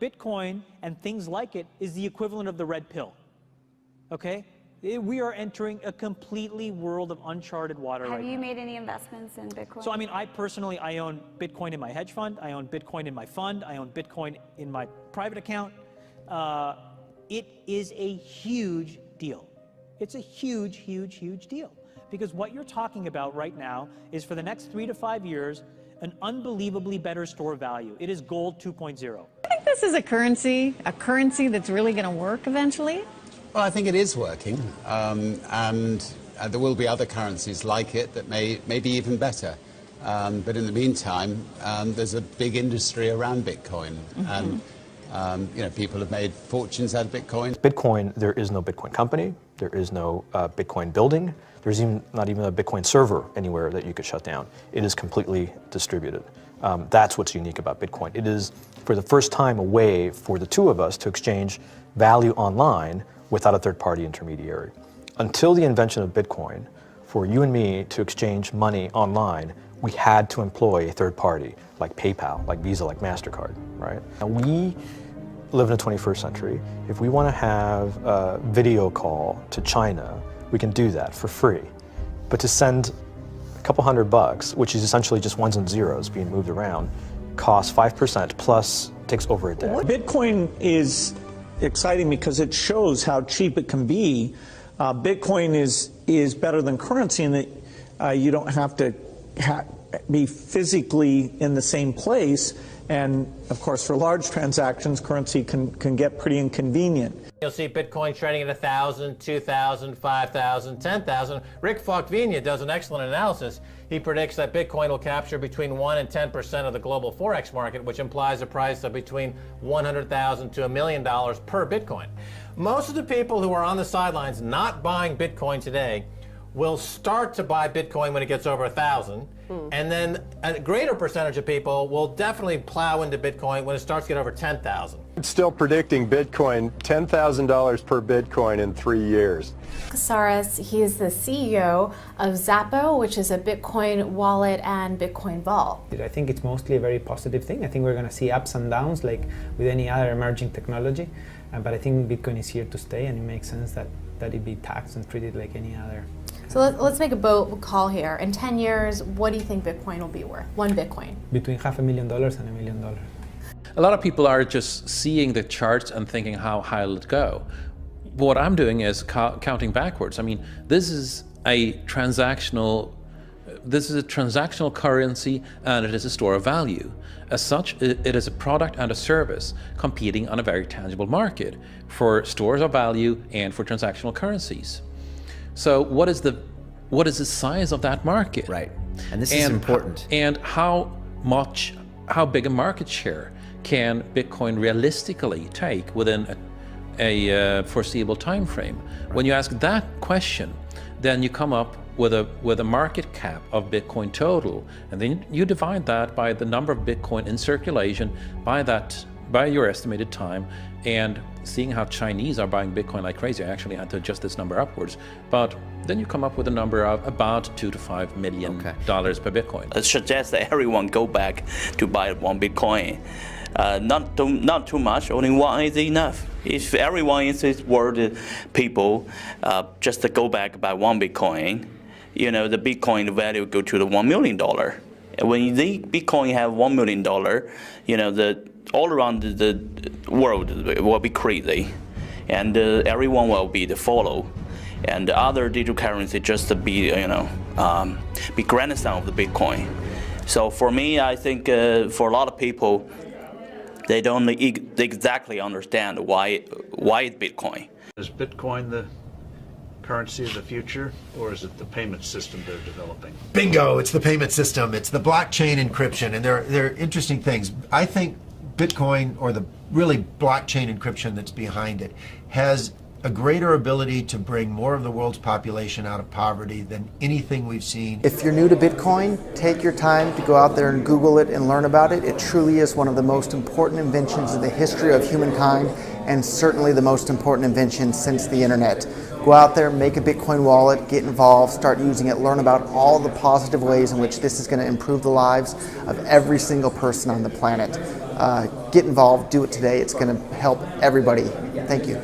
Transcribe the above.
Bitcoin and things like it is the equivalent of the red pill, okay? We are entering a completely world of uncharted water right now. Have you made any investments in Bitcoin? So, I mean, I personally, I own Bitcoin in my hedge fund. I own Bitcoin in my fund. I own Bitcoin in my private account. It is a huge deal. It's a huge, huge, huge deal. Because what you're talking about right now is for the next 3 to 5 years, an unbelievably better store value. It is gold 2.0. I think this is a currency that's really going to work eventually. Well, I think it is working, and there will be other currencies like it that may be even better. But in the meantime, there's a big industry around Bitcoin, and you know, people have made fortunes out of Bitcoin. Bitcoin, there is no Bitcoin company, there is no Bitcoin building, there's not even a Bitcoin server anywhere that you could shut down. It is completely distributed. That's what's unique about Bitcoin. It is, for the first time, a way for the two of us to exchange value online without a third-party intermediary. Until the invention of Bitcoin, for you and me to exchange money online, we had to employ a third party, like PayPal, like Visa, like MasterCard, right? And we live in the 21st century. If we want to have a video call to China, we can do that for free. But to send a couple $100, which is essentially just ones and zeros being moved around, costs 5% plus takes over a day. Bitcoin is exciting because it shows how cheap it can be. Bitcoin is better than currency in that you don't have to be physically in the same place. And of course, for large transactions, currency can get pretty inconvenient. You'll see Bitcoin trading at 1,000, 2,000, 5,000, 10,000. Rick Falkvinia does an excellent analysis. He predicts that Bitcoin will capture between 1 and 10% of the global Forex market, which implies a price of between $100,000 to $1 million per Bitcoin. Most of the people who are on the sidelines not buying Bitcoin today will start to buy Bitcoin when it gets over 1,000. And then a greater percentage of people will definitely plow into Bitcoin when it starts to get over 10,000. It's still predicting Bitcoin, $10,000 per Bitcoin in 3 years. Casares, he is the CEO of Xapo, which is a Bitcoin wallet and Bitcoin vault. I think it's mostly a very positive thing. I think we're going to see ups and downs like with any other emerging technology. But I think Bitcoin is here to stay, and it makes sense that it be taxed and treated like any other. So let's make a bold call here. In 10 years, what do you think Bitcoin will be worth? One Bitcoin? Between $500,000 and $1 million. A lot of people are just seeing the charts and thinking, how high will it go? What I'm doing is counting backwards. I mean, this is a transactional currency, and it is a store of value. As such, it is a product and a service competing on a very tangible market for stores of value and for transactional currencies. So what is the size of that market? Right, and this is important. And how big a market share can Bitcoin realistically take within a foreseeable time frame? Right. When you ask that question, then you come up with a market cap of Bitcoin total, and then you divide that by the number of Bitcoin in circulation by your estimated time, and seeing how Chinese are buying Bitcoin like crazy, I actually had to adjust this number upwards, but then you come up with a number of about $2 to $5 million per Bitcoin. I suggest that everyone go back to buy one Bitcoin. Not too much, only one is enough. If everyone in this world, people, just to go back buy one Bitcoin, you know, the Bitcoin value go to the $1 million. And when the Bitcoin have $1 million, you know, all around the world will be crazy, and everyone will be the follow, and the other digital currency just to be, you know, be grandson of the Bitcoin. So for me, I think for a lot of people, they don't exactly understand why it's Bitcoin. Is Bitcoin the currency of the future, or is it the payment system they're developing? Bingo! It's the payment system. It's the blockchain encryption, and they're interesting things. I think Bitcoin, or the really blockchain encryption that's behind it, has a greater ability to bring more of the world's population out of poverty than anything we've seen. If you're new to Bitcoin, take your time to go out there and Google it and learn about it. It truly is one of the most important inventions in the history of humankind, and certainly the most important invention since the internet. Go out there, make a Bitcoin wallet, get involved, start using it, learn about all the positive ways in which this is going to improve the lives of every single person on the planet. get involved, do it today. It's going to help everybody. Thank you.